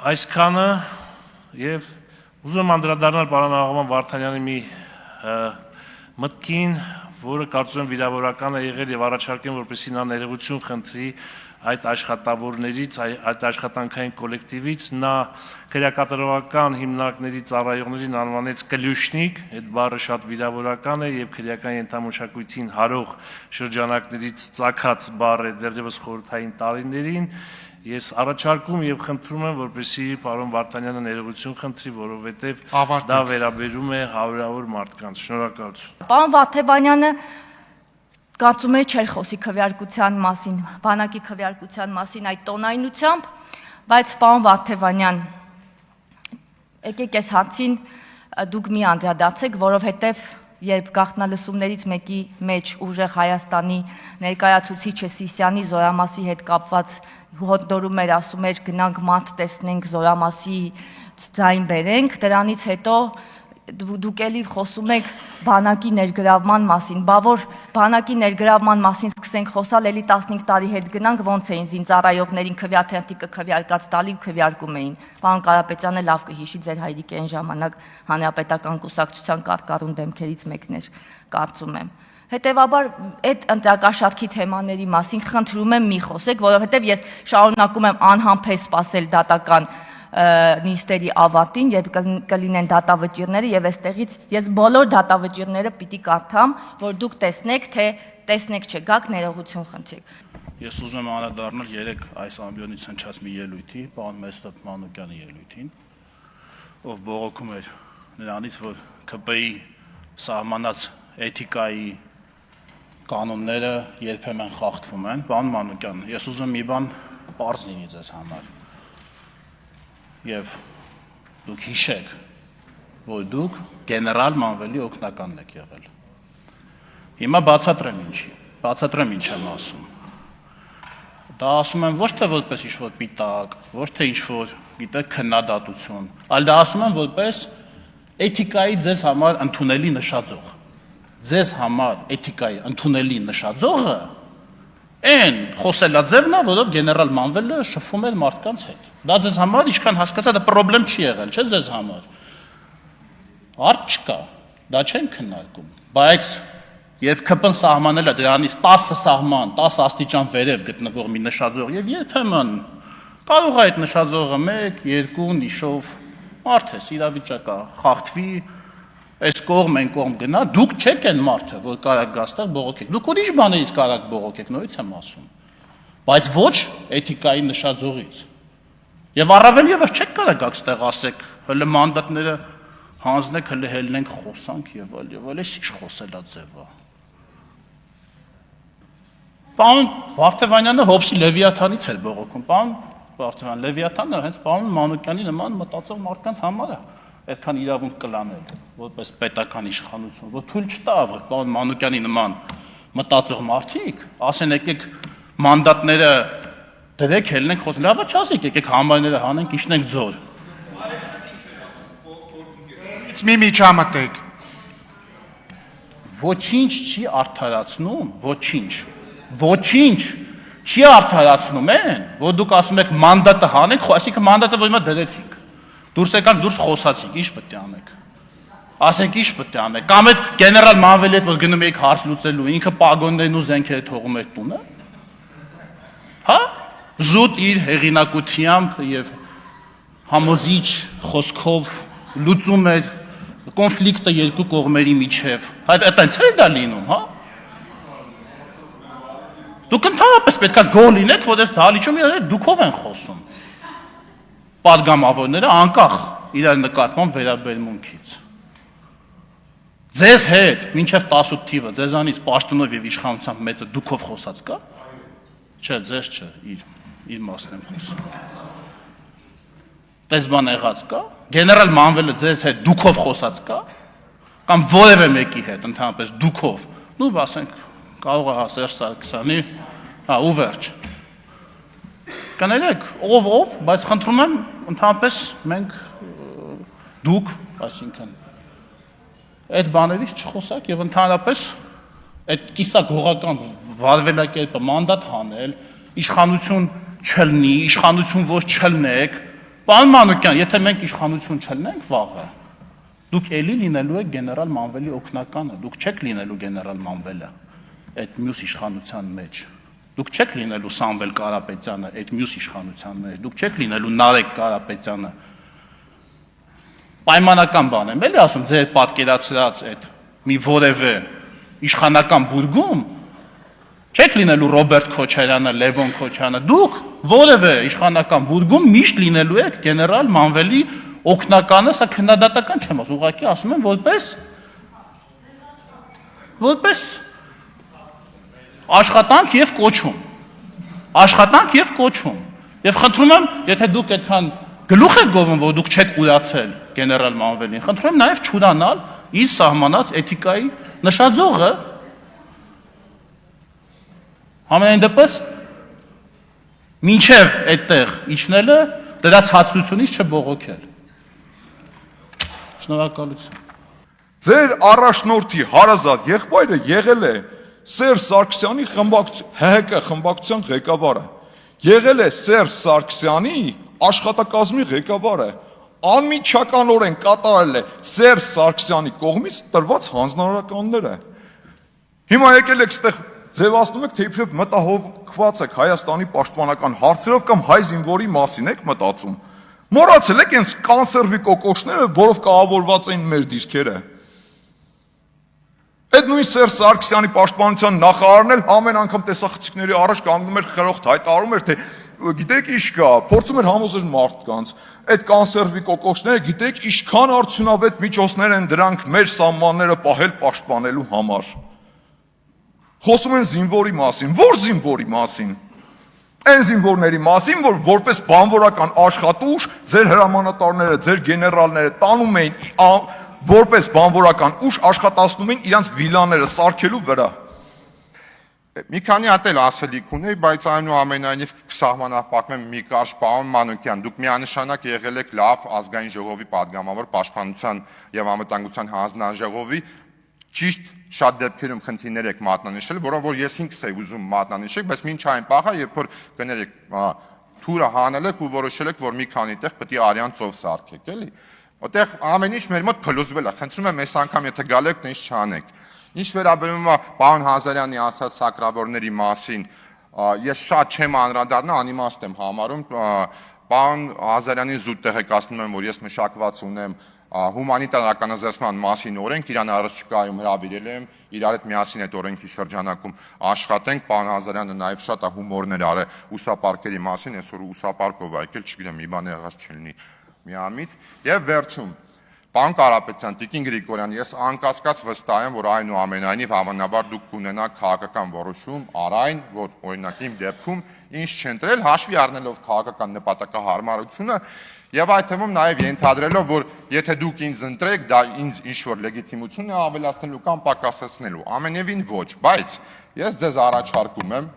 Այսքանը եւ ուզում եմ անդրադառնալ պարոն Աղավան Վարդանյանի մի մտքին, որը կարծում եմ վիրավորական է եղել եւ առաջարկեմ, որպեսզի նա ներողություն խնդրի այդ աշխատավորներից, այդ աշխատանքային կոլեկտիվից, նա քրեակատարողական հիմնարկների ծառայողներին անվանեց կլյուշնիկ, այդ բառը շատ վիրավորական է եւ քրեական ենթամշակույթին հարող շրջանակներից ծագած բառ է դեռևս խորհրդային տարիներին։ Ես առաջարկում եւ խնդրում եմ, որպեսզի պարոն Վարդանյանը ներողություն խնդրի, որովհետեւ դա վերաբերում է հարյուրավոր մարդկանց։ Շնորհակալություն։ Պարոն Վարդանյանը կարծում եմ չէր խոսի քվեարկության մասին, բանակի քվեարկության մասին այդ տոնայնությամբ, բայց պարոն Վարդանյան, եկեք այս հարցին դուք մի անդրադարձեք, որովհետեւ երբ գաղտնալսումներից մեկի մեջ ուժեղ Հայաստանի ներկայացուցիչը Սիսիանի զորամասի հետ կապված հորդորում էր, ասում էր գնանք մարդ տեսնենք, զորամասի ձայն բերենք, դրանից հետո դուք էլի խոսում եք բանակի ներգրավման մասին, բա որ բանակի ներգրավման մասին սկսենք խոսալ, էլի 15 տարի հետ գնանք, ոնց էին զինծառայողներին քվեաթերթիկը քվեարկած տալի ու քվեարկում էին։ Պարոն Կարապետյանը լավ կհիշի, ձեր հայրիկի այն ժամանակ հանրապետական կուսակցության կարկառուն դեմքերից մեկն էր, կարծում եմ։ Հետևաբար այդ ընտրակաշառքի թեմաների մասին խնդրում եմ մի խոսեք, որովհետև ես շարունակում եմ անհամբեր սպասել դատական նիստերի ավարտին, երբ կլինեն դատավճիռները եւ այստեղից ես բոլոր դատավճիռները պիտի կարդամ, որ դուք տեսնեք, թե տեսնեք չէ, գաք ներողություն խնդրեք։ Ես ուզում եմ անդրադառնալ երեք այս ամբիոնից հնչած մի ելույթի, պարոն Մեսրոպ Մանուկյանի ելույթին, ով բողոքում էր նրանից, որ ԿՊ-ի սահմանած էթիկայի կանոնները երբեմն խախտվում են։ Պարոն Մանուկյան, ես ուզում եմ մի բան պարզ լինի ձեզ համար։ Եվ դուք հիշեք, որ դուք գեներալ Մանվելի օգնականն եք եղել։ Հիմա բացատրեմ ինչ եմ ասում։ Դա ասում եմ ոչ թե որպես ինչ-որ պիտակ, ոչ թե ինչ-որ, գիտեք, քննադատություն, այլ դա ասում եմ որպես էթիկայի ձեզ համար ընդունելի նշաձող։ Ձեզ համար էթիկայի ընդունելի նշաձողը այն խոսելաձևն է, որով գեներալ Մանվելը շփվում էր մարդկանց հետ։ Դա ձեզ համար ինչքան հասկացա, դա խնդրեմ չի եղել, չէ՞ ձեզ համար։ Հարց չկա, դա չեն քննարկում, բայց երբ ԿՊ-ն սահմանել է դրանից 10 սահման, 10 աստիճան վերև գտնվող մի նշաձող եւ երբեմն կարող է այդ նշաձողը 1-2 նիշով մարդ է, իրավիճակա խախտվի, այս կողմ են կողմ գնա, դուք չեք այն մարդը, որ կարակ գաստեղ բողոքեք։ Դուք ուրիշ բաներից կարակ բողոքեք, նորից եմ ասում։ Բայց ոչ էթիկայի նշաձողից։ Եվ առավել եւս չեք կարակ այստեղ ասեք, հələ մանդատները հանձնեք, հələ հելնենք խոսանք եւ այլ, այս ինչ խոսելաձև է։ Պարոն Վարդանյանը Հոբսի Լևիաթանից էր բողոքում։ Պարոն Վարդանյան, Լևիաթանը հենց պարոն Մանուկյանի նման մտածող մարդկանց համար է այդքան իրավունք կլանել, որպես պետական իշխանություն, որ թույլ չտա, որ պարոն Մանուկյանի նման մտածող մարդիկ ասեն եկեք մանդատները դրեք, հելնենք խոսենք, լավա չասեք, եկեք համայնները հանենք, իջնենք ձոր։ Մի միջամտեք։ Ոչինչ չի արդարացնում, ոչինչ չի արդարացնում են, որ դուք ասում եք մանդատը հանենք, այսինքն մանդատը որ հիմա դրեցինք։ Դուրս եկանք, դուրս խոսացինք, ինչ պետք է անենք։ Ասենք ինչ պետք է անենք։ Կամ այդ գեներալ Մանվելի հետ որ գնում եք հարց լուծելու, ինքը պագոններն ու զենքերը թողում էր տունը։ Հա? Զուտ իր հեղինակությամբ եւ համոզիչ խոսքով լուծում էր կոնֆլիկտը երկու կողմերի միջև։ Այդտենց է դա լինում, հա? Դուք ընդհանրապես պետքա գոհ լինեք, որ այս դահլիճում դուք ով են խոսում։ Պատգամավորները անկախ իրար նկատմամբ վերաբերմունքից։ Ձեզ հետ մինչև 18 թիվը ձեզանից պաշտոնով եւ իշխանությամբ մեծը դուքով խոսած կա։ Չէ, ձեզ չէ, իր մասն եմ խոսում։ Դες բան եղած կա։ Գեներալ Մանվելը ձեզ հետ դուքով խոսած կա։ Կամ որևէ մեկի հետ ընդհանրապես դուքով։ Նու ասենք կարող է Սերժ Սարգսյանի, ու վերջ։ Կներեք, ով, բայց խնդրում եմ ընդհանրապես մենք դուք, այսինքն այդ բաներից չխոսակ եւ ընդհանրապես այդ կիսագողական վարվելակերպը մանդատ հանել, իշխանություն չլնի, իշխանություն ոչ չլնեք, Պարոն Մանուկյան, եթե մենք իշխանություն չլինենք վաղը, դուք էլի լինելու եք գեներալ Մանվելի օգնականը, դուք չեք լինելու գեներալ Մանվելը այդ մյուս իշխանության մեջ։ Դուք չեք լինելու Սամվել Կարապետյանը այդ մյուս իշխանության մեջ, դուք չեք լինելու Նարեկ Կարապետյանը։ Պայմանական բան եմ, էլի ասում, ձեր պատկերացրած այդ մի որևէ իշխանական բուրգում չեք լինելու Ռոբերտ Քոչարյանը, Լևոն Քոչարյանը, դուք որևէ իշխանական բուրգում միշտ լինելու եք գեներալ Մանվելի օգնականը, սա քննադատական չեմ ասում, ուղղակի ասում եմ որպես աշխատանք եւ կոչում։ Աշխատանք եւ կոչում։ Եվ խնդրում եմ, եթե դուք այդքան գլուխ եք գովում, որ դուք չեք ուրացել գեներալ Մանվելին, խնդրում եմ նաեւ չուրանալ իր սահմանած էթիկայի նշաձողը։ Համենայն դեպս մինչև այդտեղ իջնելը դրած հացությունից չբողոքել։ Շնորհակալություն։ Ձեր առաջնորդի հարազատ եղբայրը եղել է Սերժ Սարգսյանի ՀՀԿ խմբակցության ղեկավարը, եղել է Սերժ Սարգսյանի աշխատակազմի ղեկավարը, անմիջականորեն կատարել է Սերժ Սարգսյանի կողմից տրված հանձնարարականները։ Հիմա եկել եք այստեղ ձևացնում եք, թե իբրև մտահոգված եք Հայաստանի պաշտպանական հարցերով կամ հայ զինվորի մասին եք մտածում։ Մոռացել եք հենց կանսերվի կոկոշները, որով կահավորված էին մեր դիրքերը։ Այդ նույն Սերժ Սարգսյանի պաշտպանության նախարարն էլ ամեն անգամ տեսախցիկների առաջ կանգնում էր խրոխտ հայտարարում էր, թե գիտեք ինչ կա, փորձում էր համոզել մարդկանց։ Այդ կանսերվի կոկոշները գիտեք ինչքան արդյունավետ միջոցներ են դրանք մեր սահմանները պահել պաշտպանելու համար։ Խոսում են զինվորի մասին, ո՞ր զինվորի մասին։ Այն զինվորների մասին, որ որպես բանվորական աշխատուժ ձեր հրամանատարները, ձեր գեներալները տանում էին որպես բանվորական ուժ աշխատացնում էին իրանց վիլաները սարքելու վրա։ Մի քանի հատ էլ ասելիք ունեի, բայց այնուամենայնիվ կսահմանափակվեմ մի կարճ, պարոն Մանուկյան, դուք միանշանակ եղել եք լավ ազգային ժողովի պատգամավոր, պաշտպանության եւ անվտանգության հանձնաժողովի, ճիշտ շատ դեպքերում խնդիրներ եք մատնանշել, որով որ ես ինքս էի ուզում մատնանշել, բայց մինչ այն պահը, երբ որ կներեք թուրը հանել եք ու որոշել եք, որ մի քանի տեղ պետք է արյան ծով սարքեք, էլի։ Որտեղ ամեն ինչ մեր մոտ փլուզվել է, խնդրում եմ այս անգամ եթե գալեք, դա ինչ չանեք։ Ինչ վերաբերում է պարոն Հազարյանի ասած սակրավորների մասին, ես շատ չեմ անդրադառնա, անիմաստ եմ համարում, պարոն Հազարյանի զուտ տեղեկացնում եմ, որ ես մշակված ունեմ հումանիտար ականազերծման մասին օրենք, իրան առաջիկայում հրավիրել եմ, իրար հետ միասին այդ օրենքի շրջանակում աշխատենք, պարոն Հազարյանը նաև շատ հումորներ արել ուսապարկերի մասին, այսօր ուսապարկով եկել, չգիտեմ, մի բան եղած չլինի միամիտ, եւ վերջում, պարոն Կարապետյան, Տիկին Գրիգորյան, ես անկասկած վստահ եմ, որ այնուամենայնիվ հավանաբար դուք կունենաք քաղաքական որոշում առ այն, որ օրինակ իմ դեպքում ինչ չընտրել, հաշվի առնելով քաղաքական նպատակահարմարությունը եւ այդ թվում նաեւ ենթադրելով, որ եթե դուք ինձ ընտրեք, դա ինձ ինչ-որ լեգիտիմություն է ավելացնելու կամ պակասեցնելու, ամենևին ոչ, բայց ես ձեզ առաջարկում եմ,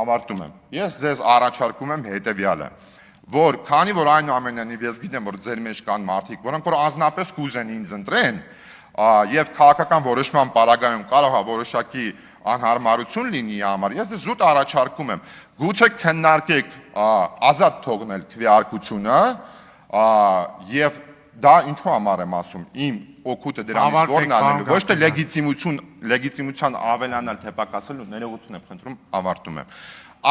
ավարտում եմ, ես ձեզ առաջարկում եմ հետեւյալը, որ քանի որ այնուամենայնիվ ես գիտեմ, որ ձեր մեջ կան մարդիկ, որոնք որ անձնապես կուզեն ինձ ընտրեն, եւ քաղաքական որոշման պարագայում կարող է որոշակի անհարմարություն լինի համար, ես ձեզ զուտ առաջարկում եմ, գուցե քննարկեք ազատ թողնել քվեարկությունը, եւ դա ինչու համար եմ ասում, իմ օգուտը դրանից որն անելու, ոչ թե լեգիտիմության ավելանալ թե պակասել ու ներողություն եմ խնդրում, ավարտում եմ,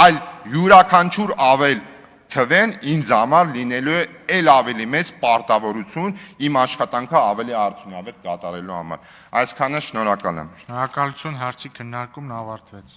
այլ յուրաքանչյուր ավել քվեն ինձ համար լինելու է էլ ավելի մեծ պարտավորություն իմ աշխատանքը ավելի արդյունավետ կատարելու համար։ Այսքանը շնորհակալ եմ։ Շնորհակալություն, հարցի քննարկումն ավարտվեց։